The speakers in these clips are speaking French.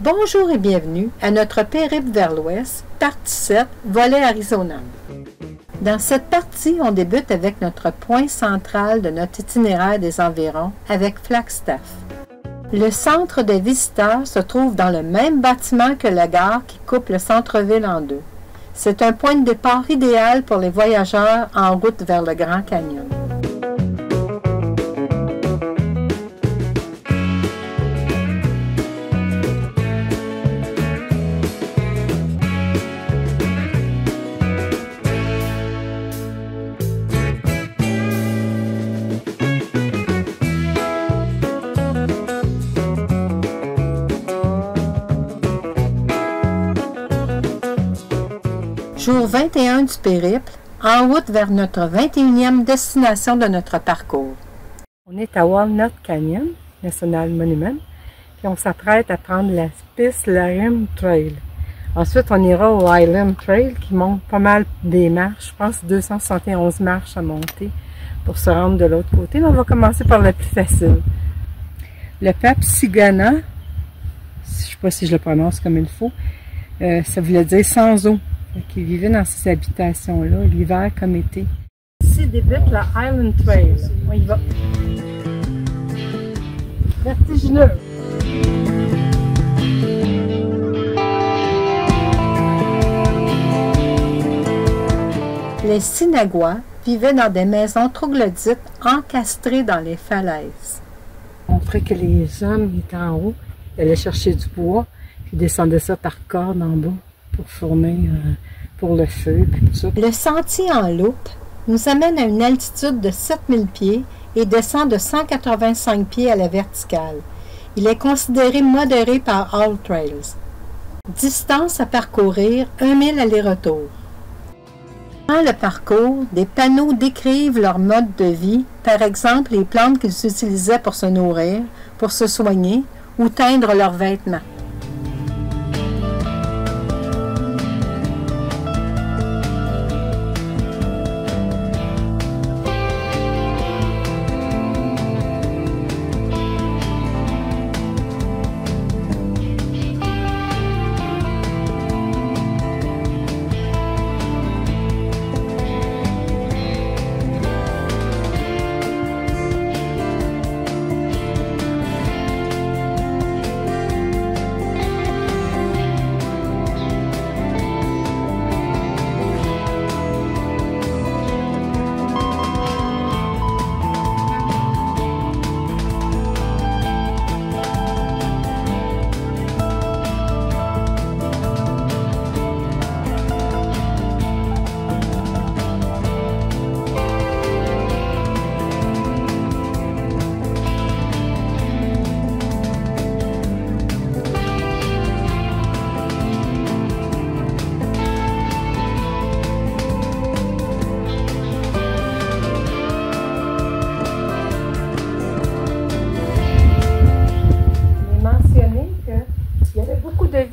Bonjour et bienvenue à notre périple vers l'ouest, partie 7, volet Arizona. Dans cette partie, on débute avec notre point central de notre itinéraire des environs avec Flagstaff. Le centre des visiteurs se trouve dans le même bâtiment que la gare qui coupe le centre-ville en deux. C'est un point de départ idéal pour les voyageurs en route vers le Grand Canyon. Jour 21 du périple, en route vers notre 21e destination de notre parcours. On est à Walnut Canyon, National Monument, puis on s'apprête à prendre la piste Larim Trail. Ensuite, on ira au Highland Trail qui monte pas mal des marches, je pense 271 marches à monter pour se rendre de l'autre côté. Mais on va commencer par la plus facile. Le Papsigana, je ne sais pas si je le prononce comme il faut, ça voulait dire sans eau. Qui vivait dans ces habitations-là, l'hiver comme été. Ici débute la Highland Trail. On y va. Vertigineux. Les Sinagua vivaient dans des maisons troglodytes encastrées dans les falaises. On montrait que les hommes étaient en haut, ils allaient chercher du bois, puis descendaient ça par corde en bas pour fournir pour le feu et tout ça. Le sentier en loupe nous amène à une altitude de 7000 pieds et descend de 185 pieds à la verticale. Il est considéré modéré par All Trails. Distance à parcourir 1000 aller-retour. Dans le parcours, des panneaux décrivent leur mode de vie, par exemple les plantes qu'ils utilisaient pour se nourrir, pour se soigner ou teindre leurs vêtements.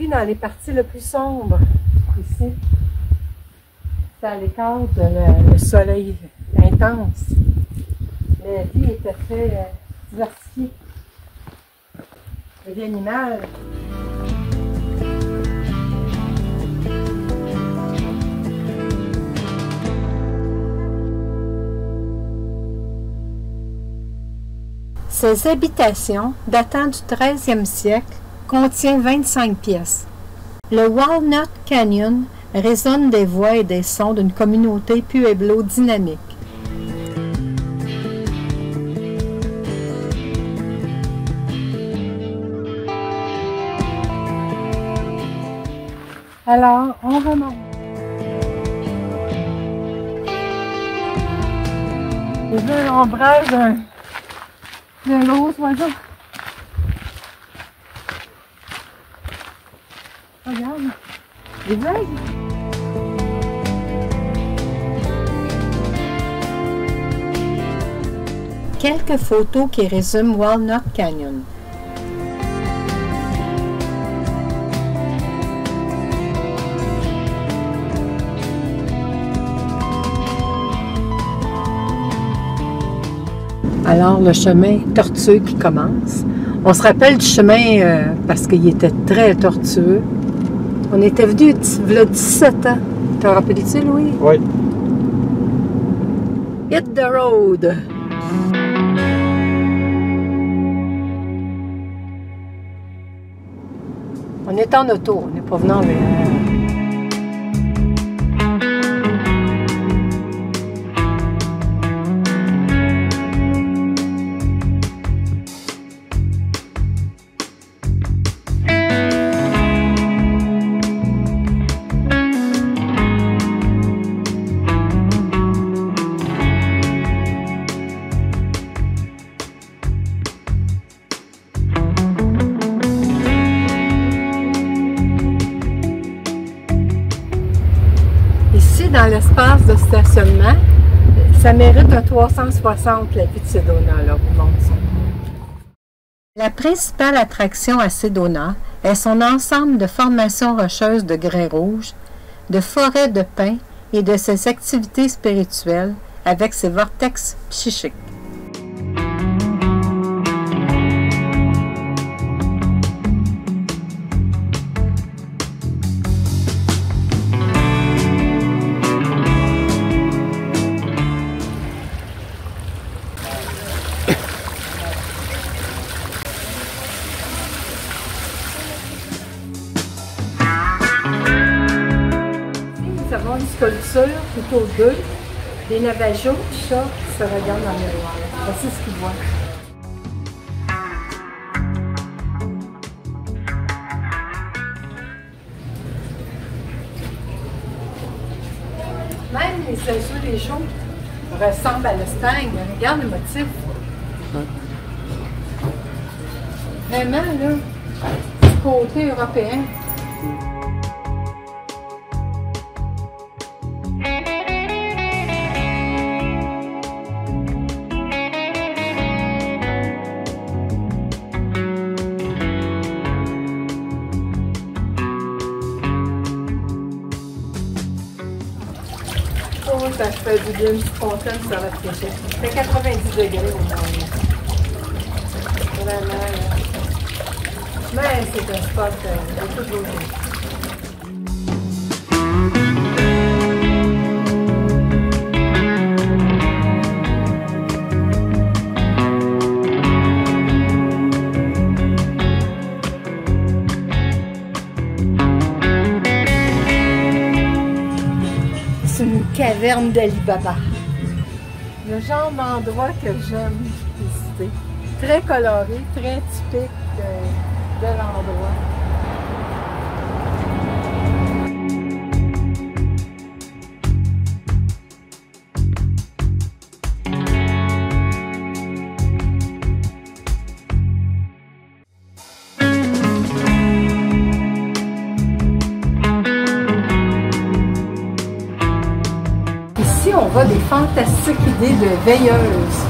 Dans les parties les plus sombres, ici, c'est à l'écart de le soleil intense. La vie était très diversifiée. La vie animale. Ces habitations, datant du 13e siècle, contient 25 pièces. Le Walnut Canyon résonne des voix et des sons d'une communauté pueblo dynamique. Alors, on remonte. J'ai vu l'ombrage d'un gros oiseau. Regarde, des blagues. Quelques photos qui résument Walnut Canyon. Alors, le chemin tortueux qui commence. On se rappelle du chemin parce qu'il était très tortueux. On était venu il y a 17 ans. Te rappelles-tu, Louis? Oui. Hit the road! On est en auto, on n'est pas venu en VR. Dans l'espace de stationnement, ça mérite un 360 la vue de Sedona, là, vous montre ça. La principale attraction à Sedona est son ensemble de formations rocheuses de grès rouge, de forêts de pins et de ses activités spirituelles avec ses vortex psychiques. Nous avons une sculpture plutôt deux, des Navajos, puis ça, qui se regardent dans le miroir. Voici ce qu'ils voient. Même les oiseaux, les jours, ressemblent à l'Espagne. Regarde le motif. Vraiment, là, du côté européen. Oh, ça fait du bien, une petite fontaine, ça va te pécher. Ça fait 90 degrés au moment. Vraiment, là. Mais c'est un spot de toute beauté. C'est une caverne d'Ali Baba. Le genre d'endroit que j'aime visiter. Très coloré, très typique de l'endroit. Ici, on voit des fantastiques idées de veilleuses.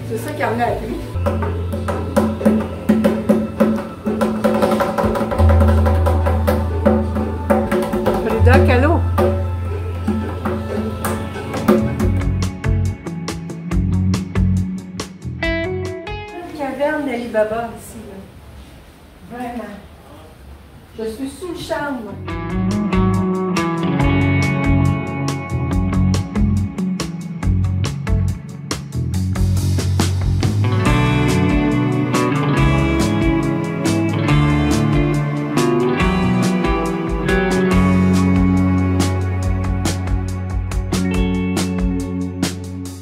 C'est ça qu'il y en a à lui. Doc à l'eau. Caverne d'Ali Baba ici. Là. Vraiment. Je suis sous le charme.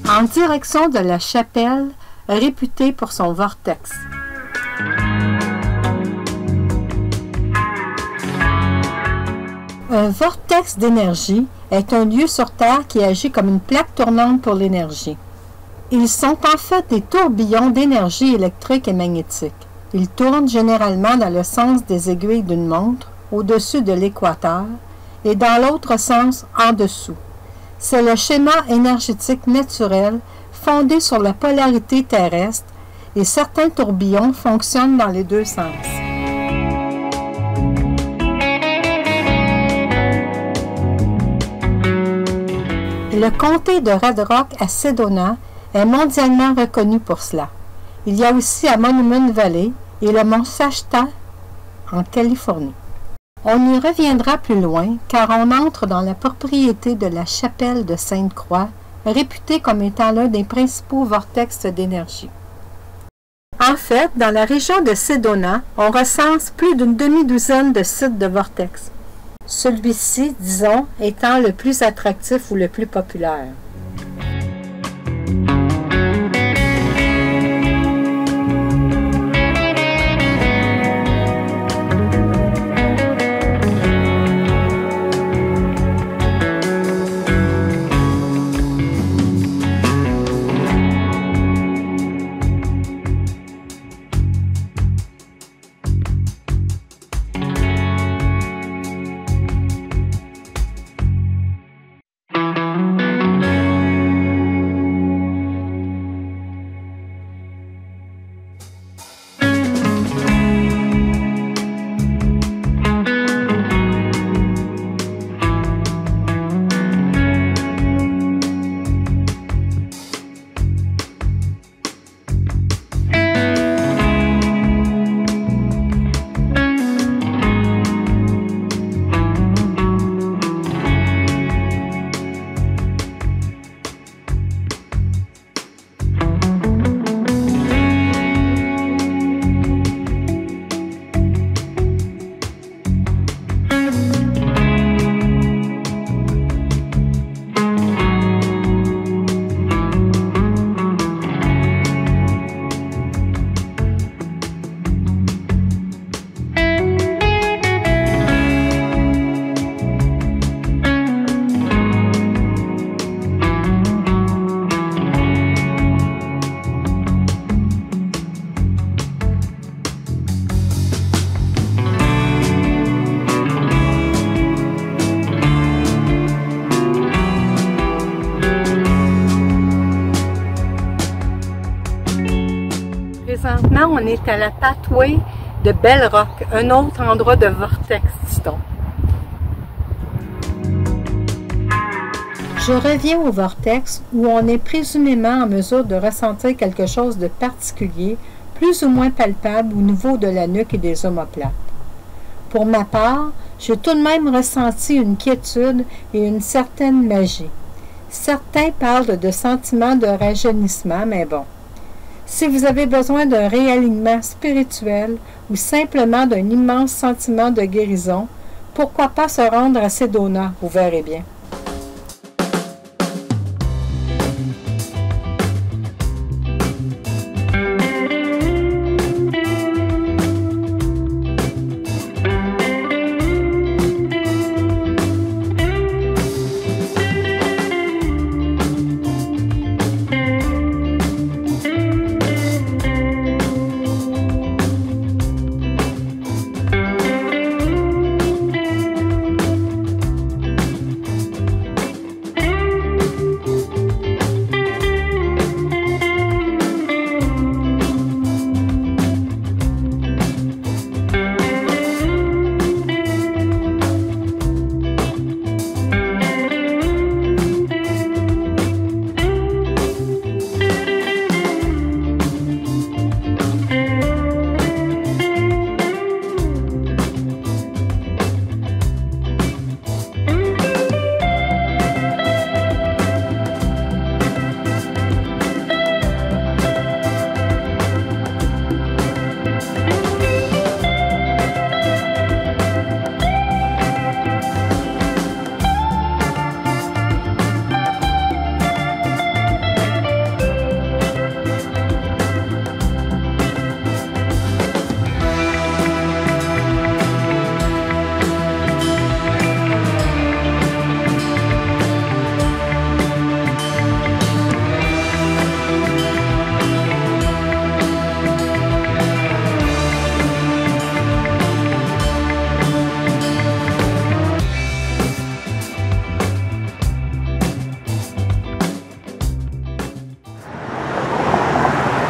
En direction de la chapelle, réputée pour son vortex. Un vortex d'énergie est un lieu sur Terre qui agit comme une plaque tournante pour l'énergie. Ils sont en fait des tourbillons d'énergie électrique et magnétique. Ils tournent généralement dans le sens des aiguilles d'une montre, au-dessus de l'équateur, et dans l'autre sens, en dessous. C'est le schéma énergétique naturel fondé sur la polarité terrestre et certains tourbillons fonctionnent dans les deux sens. Le comté de Red Rock à Sedona est mondialement reconnu pour cela. Il y a aussi à Monument Valley et le mont Shasta en Californie. On y reviendra plus loin car on entre dans la propriété de la chapelle de Sainte-Croix, réputée comme étant l'un des principaux vortex d'énergie. En fait, dans la région de Sedona, on recense plus d'une demi-douzaine de sites de vortex. Celui-ci, disons, étant le plus attractif ou le plus populaire. Présentement, on est à la Pathway de Bell Rock, un autre endroit de vortex, dit-on. Je reviens au vortex où on est présumément en mesure de ressentir quelque chose de particulier, plus ou moins palpable au niveau de la nuque et des omoplates. Pour ma part, j'ai tout de même ressenti une quiétude et une certaine magie. Certains parlent de sentiments de rajeunissement, mais bon. Si vous avez besoin d'un réalignement spirituel ou simplement d'un immense sentiment de guérison, pourquoi pas se rendre à Sedona, vous verrez bien.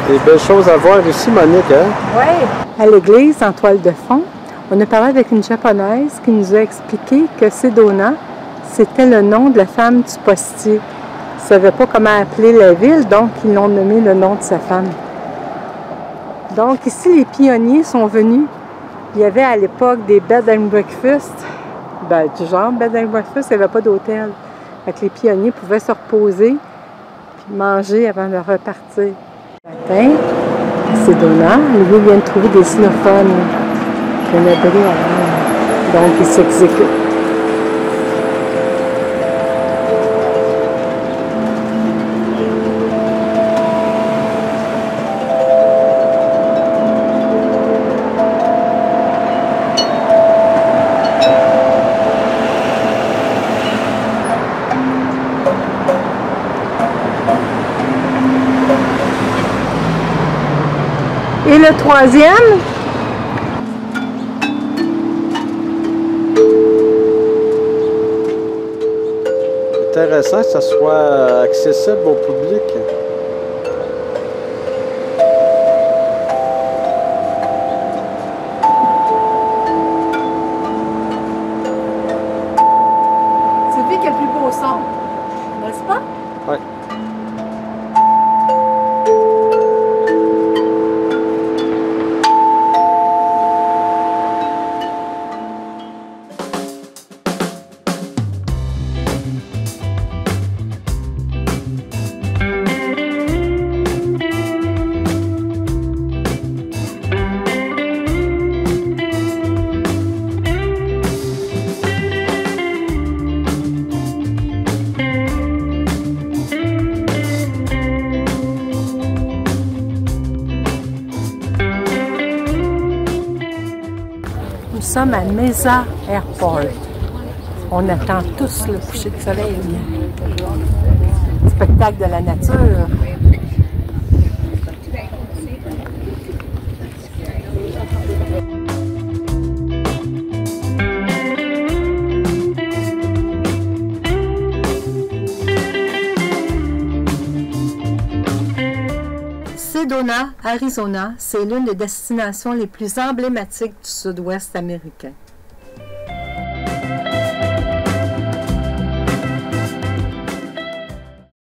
Des belles choses à voir ici, Monique, hein? Oui. À l'église, en toile de fond, on a parlé avec une japonaise qui nous a expliqué que Sedona, c'était le nom de la femme du postier. Ils ne savaient pas comment appeler la ville, donc ils l'ont nommé le nom de sa femme. Donc ici, les pionniers sont venus. Il y avait à l'époque des bed and breakfast, du genre bed and breakfast, il n'y avait pas d'hôtel. Donc les pionniers pouvaient se reposer puis manger avant de repartir. Ce matin, à Sedona, Louis vient de trouver des xylophones, un abri à l'air. Donc ils s'exécutent. Et le troisième, Intéressant que ça soit accessible au public. c'est lui qui a le plus beau son, n'est-ce pas? Oui. Nous sommes à Mesa Airport. On attend tous le coucher de soleil. Spectacle de la nature. Sedona, Arizona, c'est l'une des destinations les plus emblématiques du sud-ouest américain.